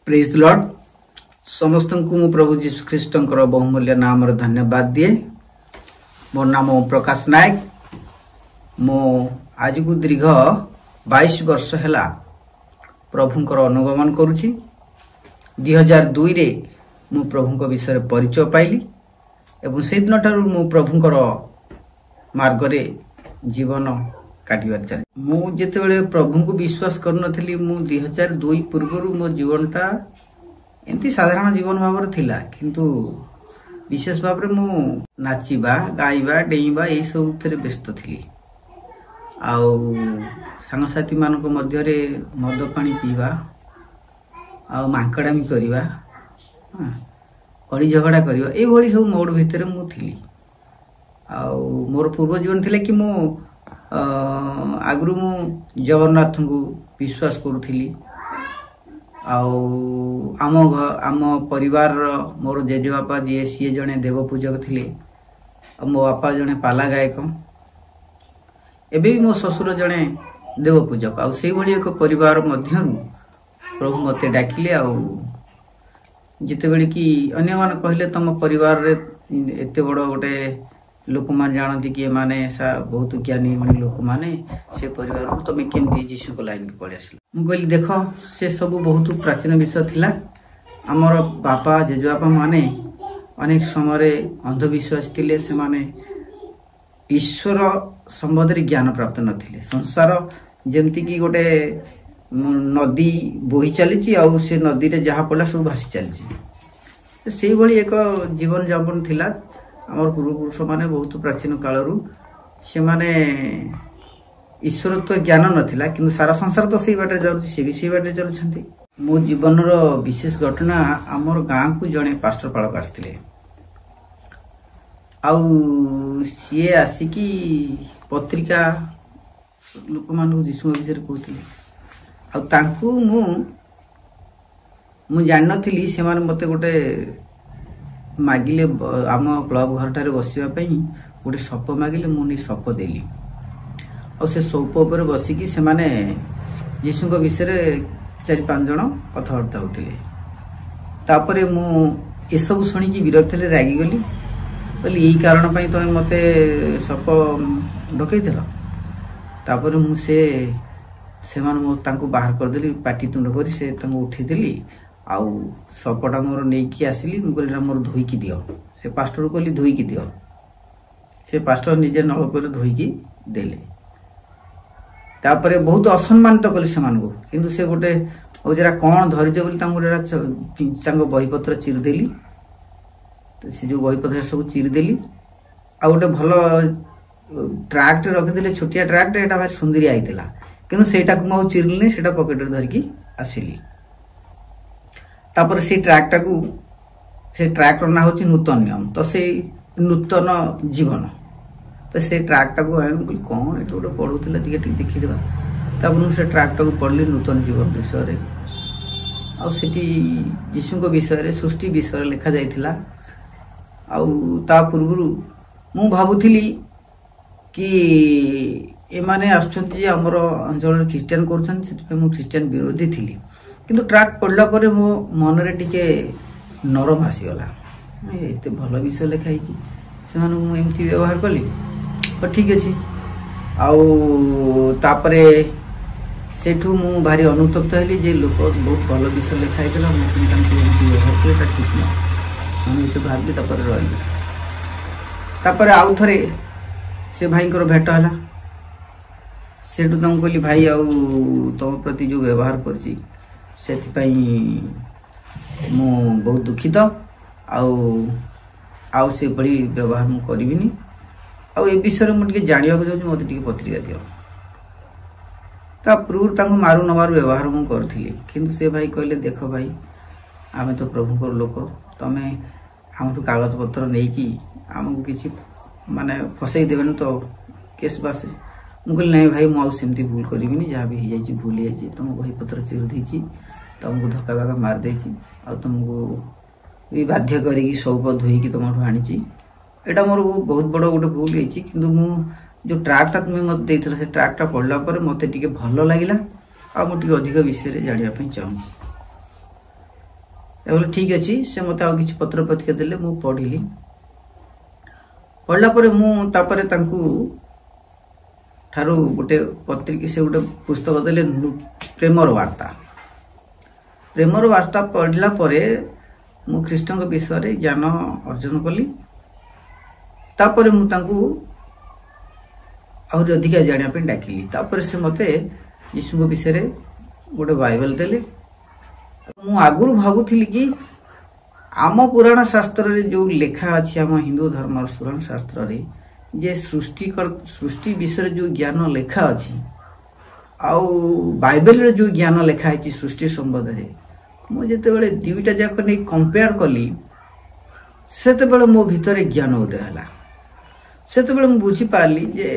Praise the Lord. समस्त को मु प्रभु जीशु ख्रीष्ट बहुमूल्य नाम धन्यवाद दिए। मोर नाम ओम प्रकाश नायक। मो आज को दीर्घ 22 वर्ष है प्रभुंकर अनुगमन करुछि। 2002 रे मु प्रभुंक विषय परिचय पाइली एवं से दिन ठारू मु प्रभुंकर मार्ग रे जीवन काटिबार चली। मु जेतेबेले प्रभु को विश्वास करनथली मु 2002 पूर्व मो जीवनटा एमती साधारण जीवन भाव थिला, किंतु विशेष भाव रे मु नाचिबा गाइबा डेइबा ए सब थरे व्यस्त थिली। आउ सांगसाथी मानक मध्य रे मद पानी पीवा आउ मांकड़ामी करिबा कड़ी झगड़ा करिबा ए भली सब मोड भितर मु थिली। आउ मोर पूर्व जीवन थिले कि मु आगु मु जगन्नाथ को विश्वास करुଥିଲି। आम परिवार मोर जेजेबापा जी सी जड़े देव पूजक थे, मो बापा जड़े पाला गायक, एबे भी मो ससुर जड़े देव पूजक। से एक परिवार मध्य प्रभु मते डाकिले। जिते बड़े कि अन्य मान कहले तुम परिवार रे एते बड़ गोटे लोक मान जानती कि माने सा बहुत ज्ञानी लोक माने से परिवार को तुम केमती जीशु को लाइन के पड़े आसिल। मु कहली देख से सब बहुत प्राचीन विषय थिला। आमर बापा जेजेबापा माने अनेक समय अंधविश्वास थिले। से माने ईश्वर संबंध रे ज्ञान प्राप्त नथिले। संसार जेमती कि गोटे नदी बोही चली आउ से नदी रे जहा पड़ा सब भासी चली। से भली एक जीवन यापन थिला। आमर पूर्वपुरुष माने बहुत प्राचीन कालरू से माने ईश्वर तो ज्ञान नथिला, किंतु सारा संसार तो सही बाटे जाउछि, से भी सही बाटे चलुछंती। मो जीवन रो विशेष घटना आमर गाँ को जड़े पास्टर पालक आसथिले। आउ सीए आसिकी पत्रिका लोक मान जीशु विषय कहथिले। आउ तांकू मु जान नथिली से माने मते गोटे मागिले आम क्लब घर ठारे बसिबा पई गोटे सप मागिले। मुझे सप देली और से सप उपर बसिकी से माने जीशु विषय 4-5 जन कथबार्ता होते। तापर मु ए सब शुणिकी विरक्त रागिगली। कहली यही कारण पाई तुम मते सप डकईथिल। तापर मु से बाहर करदेली पाटी तुंड कर से उठेदेली। आउ सपटा मोर नहीं आसिली। मुझे मोर धोईकी दियो। से पास्टर कहली धोईकी दियो। से पास्टर निजे नलक धोईकी देले। तापरे बहुत असम्मानित कले से मानगो, किंतु से गोटे जरा कौन धरिज बोली बहीपत्र चिरदेली। से जो बहीपत्र सब चिरदेली। आ गोटे भल ट्राक्ट रखिदे, छोटिया ट्राक्ट, एटा भारी सुंदरिया आईला, किंतु सेटा को मु चिरलिनी, सेटा पकेट धरिकी आसिली। तापर से ट्रैक्ट ना हूँ नूतन नियम, तो से नूतन जीवन। तो से ट्रैक्ट को आनी कौन ये गोटे पढ़ूला देखीदेवा। तापर से ट्रैक्ट को पढ़ली नूतन जीवन विषय। आठी यीशु विषय सृष्टि विषय लिखा जाइथिला। ता पूर्व मु भावुଥିଲି कि एमाने आछंती हमर अंचल ख्रिस्टियन करछन, से मु ख्रिस्टियन विरोधी थिली। किंतु ट्रैक पढ़ला परे मो मन रे टिके नरम आसीगला। एते भल विषय लिखाई से एमती व्यवहार कली तो ठीक अच्छे। आउे सेठू मु भारी अनुतप्त हेली जे लोक बहुत भल विषय लिखाई व्यवहार कले ठीक ना। मुझे भाविली रही। तापर आउ थे से भाई भेट है। सेठू तुमको कहली भाई तुम प्रति जो व्यवहार कर मु बहुत दुखित। आउ से बड़ी व्यवहार मु करिविनी। ए विषय मुझे जाना चाहूँ, मत पत्रिका दियो। ता पूर्व मारू न मारू व्यवहार मु करी, किंतु से भाई कहले देख भाई आमे तो प्रभुकर लोक, तमें आमठू कागज पत्र नहीं आमको किसी माने फसई देवेन तो केस बास। मुझे नहीं भाई मुझे भूल करी जहाँ भी हो भूल जाइए। तुम बही पत्र चिर दी, तुमको धक्का धक्का मार दे, तुमको भी बाध्य करी सौप धोईकी तुम आनी। यहाँ मोर बहुत बड़ गोटे भूल होती, किंतु मु जो ट्रैक्टा तुम्हें मत देथिला से ट्रैक्टा पढ़ला पर मते टिके भल लागिला। आ मु टिके अधिक विषय रे जानिया पई चाहूँ। बोले ठीक अच्छे से मत आ कि पत्र पत्रिका देले मु पढ़िली पढ़ला पर मुझे ठारू गोटे पत्रिका से गोटे पुस्तक देले प्रेमर वार्ता पढ़ला परे मु ख्रीष्ट विषय ज्ञान अर्जन कली तापर मुझे आहरी अधिका जानापी डाकिली तापर से मते यीशु विषय गोटे बाइबल देले मु आगुरु भावुथिली कि आम पुराण शास्त्र रे जो लेखा अच्छी आम हिंदू धर्म पुराण शास्त्र रे जे सृष्टि विषय जो ज्ञान लेखा अच्छी आउ बाइबल रे जो ज्ञान लेखा है सृष्टि संबंध रे मुझे दुईटा जाक नहीं कंपेयर कली सेते मो भितर ज्ञान उदय है से बुझी पारली जे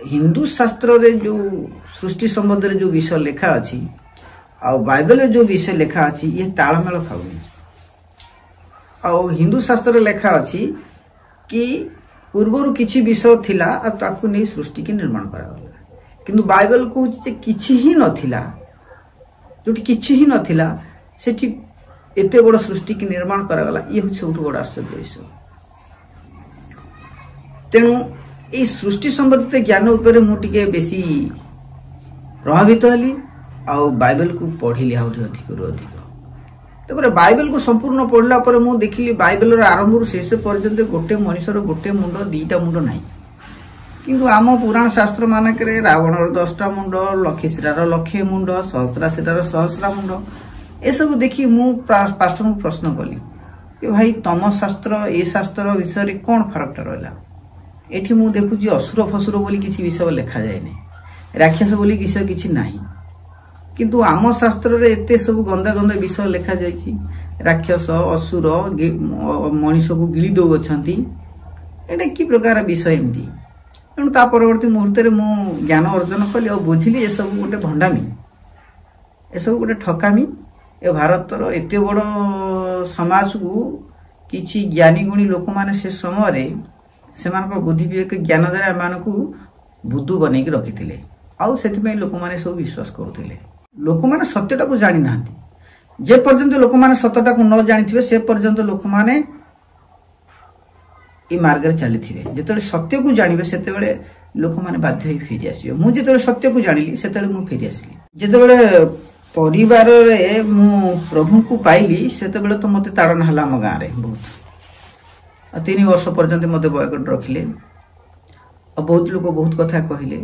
हिंदू शास्त्र रे जो सृष्टि संबंध रे जो विषय लेखा अच्छी आ बाइबल रे जो विषय लेखा अच्छी ये तालमेल खाऊनी आ हिंदू शास्त्र लेखा अच्छी कि पूर्वर किछि विषय थिला आ ताकू नहीं सृष्टि की निर्माण करागला किंतु बाइबल को किछि ही नथिला जोटी किछि ही नथिला सेठी एते बड़ सृष्टि की निर्माण करागला ये हूँ सब बड़ आश्चर्य विषय तेणु ये सृष्टि संबंधित ज्ञान उपरे मु टिके बेसी प्रभावित हली आ बाइबल को पढ़िली आहरी अधिक अधिक तपर बाइबल को संपूर्ण पढ़ला पर मु देखिली बाइबल आरंभ शेष पर्यंत गोटे मनुष्यर गोटे मुंड दीटा मुंड नहीं किंतु आम पुराण शास्त्र मानक रावणर 10टा मुंड लक्षीशिरार लक्षे मुंड सहस्राशिरार सहस्रा मुंड ए सब देखी मु पास्टर को प्रश्न कली कि भाई तम शास्त्र ए शास्त्र विषय कौन फरकटा रहा एठी मु देखुची असुर फसुर बोली किसी विषय लिखा जाए नहीं राक्षस बोली विषय किसी नहीं किंतु आम शास्त्र रे एते सब गंदा गंदा विषय लिखा जाइछि राक्षस असुर मनुष्य को गिली दौ अछंती एटा की प्रकार विषय एमती तेणु ता परवर्ती मुहूर्त रे मु ज्ञान अर्जन कली और बुझिली ए सब गोटे भंडामी ए सब गोटे ठकामी ए भारतर एते बड़ समाज को किछि ज्ञानी गुणी लोक माने से समय रे सेमानकर बुद्धि विवेक ज्ञान द्वारा एमानकु बुद्धू बनै कि रखिथिले आउ सेति लोक माने सब विश्वास करुथिले लोक माने सत्यटा को जानी नांती जे पर्यंत लोक माने सत्यटा को न जानिथिबे से पर्यंत लोक माने ई मार्ग रे चलीथिबे जेतेले सत्य को जानिबे सेतेबेले लोक माने बाध्य होई फेरी आसीबे मु जेतेबेले सत्य को जानिली सेतेबेले मु फेरी आसीली जेतेबेले परिवार रे मु प्रभु को पाइली सेतेबेले तो मते ताड़न हला हम गां रे बहुत 3 वर्ष पर्यंत मते बॉयकट रखिले और बहुत लोग बहुत कथा कहले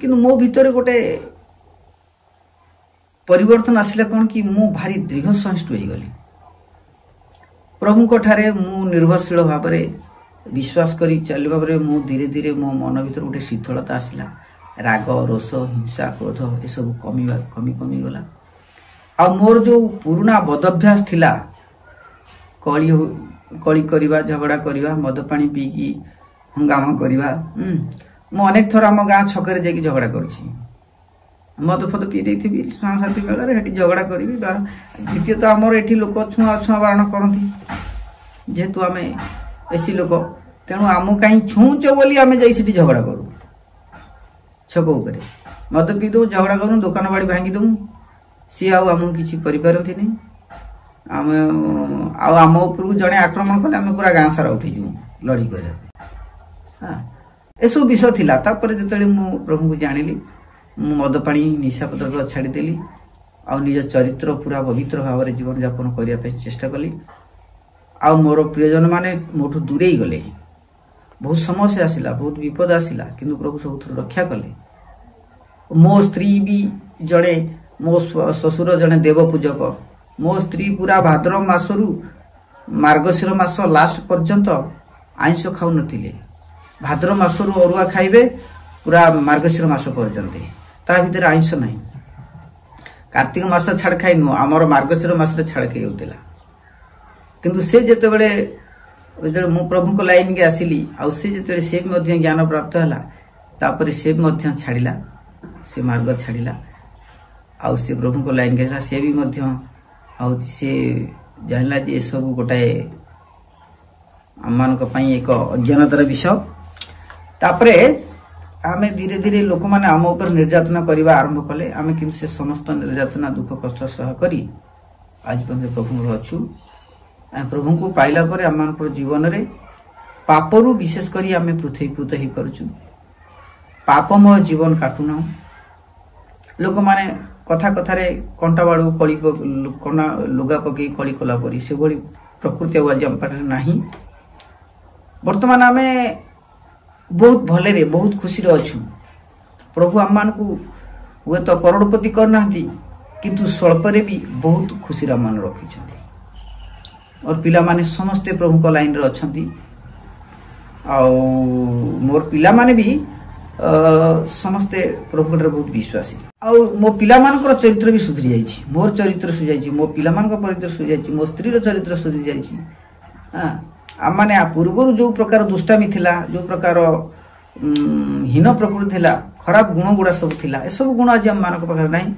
किंतु मो भितर गोटे परिवर्तन आसला कौन कि मु भारी दृढ़ संष्ठ हो गली प्रभु को ठारे मु निर्भरशील भाव में विश्वास करी चलवा मु धीरे धीरे मो मन भीतर गोटे शीतलता आसला राग रोष हिंसा क्रोध ये सब कमी कमी गला आ मोर जो पुराना बदभ्यास थिला कली करिवा झगड़ा करिवा मद पानी पीकी हंगामा करिवा मु अनेक थर आम गाँ छकरे जाकि झगड़ा करुछि मद फद पी देथिबी साथी मेला रे हेटी झगड़ा करिवि द्वितीय तो आमर एठी लोक छुआ छुआ बारण करंती जेहेतु आमे एसी लोक तेणु आम कहीं छुच बोली आमे जाई सेठी झगड़ा करू छक उपरे मद पी दो झगड़ा करू दुकान बाड़ी भांगी दमु सी आमु किछि करि पारंती नहीं आम उपरକୁ जड़े आक्रमण कले आम पूरा गाँ सारा उठी जाऊ लड़ी कर हाँ एसब विषय थिला तापर जेतले मु प्रभु को जानिली मु मद पानी निशा पदार्थ छाड़ीदेली आ निज चरित्र पूरा पवित्र भाव में जीवन यापन करने चेष्टा कली आ मोर प्रियजन माने मोठू दूरे गले बहुत समस्या आसिला बहुत विपद आसिला किंतु प्रभु सब रक्षा कले मो स्त्री भी जड़े मो ससुर जड़े देव पूजक मो स्त्री पूरा भाद्रव मासरु मार्गशीर मास लास्ट पर्यंत आइंष खाऊ नथिले भाद्रव मासरु अरुआ खाइबे पूरा मार्गशीर मास पर्यंत ता भीतर आइंष नहीं कार्तिक मास छाड़ खाई नु आमर मार्गशीर मास छाड़ खाई होतिला किंतु से जेतेबेले मु प्रभु को लाइन के आसिली आ से जेतेबेले से भी ज्ञान प्राप्त हला तापर से भी छाड़िला से मार्ग छाड़िला आ से प्रभु को लाइन के से भी से जानला जे सब गोटाए आम एक अज्ञानतार विषय तापरे आमे धीरे धीरे लोक माने आम ऊपर निर्यातना करने आरंभ कले आमे किंतु से समस्त निर्यातना दुख कष्ट सह करी आज पर्यंत प्रभु अच्छु प्रभु को पाइला पर आम जीवन में पापरू विशेष करी आम पृथ्वीकृत हो पार्छु पापमय जीवन काटुना लोक माने कथा कथारे कंटा बाड़ू कली लुगा पकई कली कला परी से भली प्रकृति आज आम पाखे नहीं बर्तमान आम बहुत भले बहुत खुशी अच्छु प्रभु आम मान को हुए तो करोड़पति करना किंतु स्वल्परे भी बहुत खुशी मान रखी और पिला माने समस्ते प्रभु को लाइन रे अछंती मोर पिला माने भी समस्ते प्रभु बहुत विश्वासी मो पिला मानकर चरित्र भी सुधरी जाइछि मोर चरित्र सुधरी जाइछि मो पिला मानकर चरित्र सुधरी जाइछि मो स्त्री रो चरित्र सुधरी जाइछि आ माने पूर्वरु जो प्रकार दुष्टामी थिला जो प्रकार हीन प्रकृति थिला खराब गुण गुड़ा सब थिला ए सब गुण आज हम मानक पाखर नाही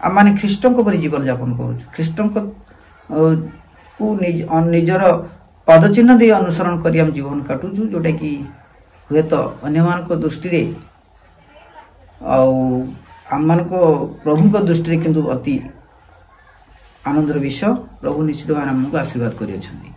आम माने ख्रीष्टंक परि जीवन यापन करू ख्रीष्टंक को निजर पदचिन्ह दे अनुसरण करी हम जीवन काटुछु जोटा कि हुए तो अन्य मान को दृष्टि रे आम मान को प्रभु को दृष्टि रे किंतु अति आनंदर विषय प्रभु निश्चित भाव हमको आशीर्वाद करियछंती।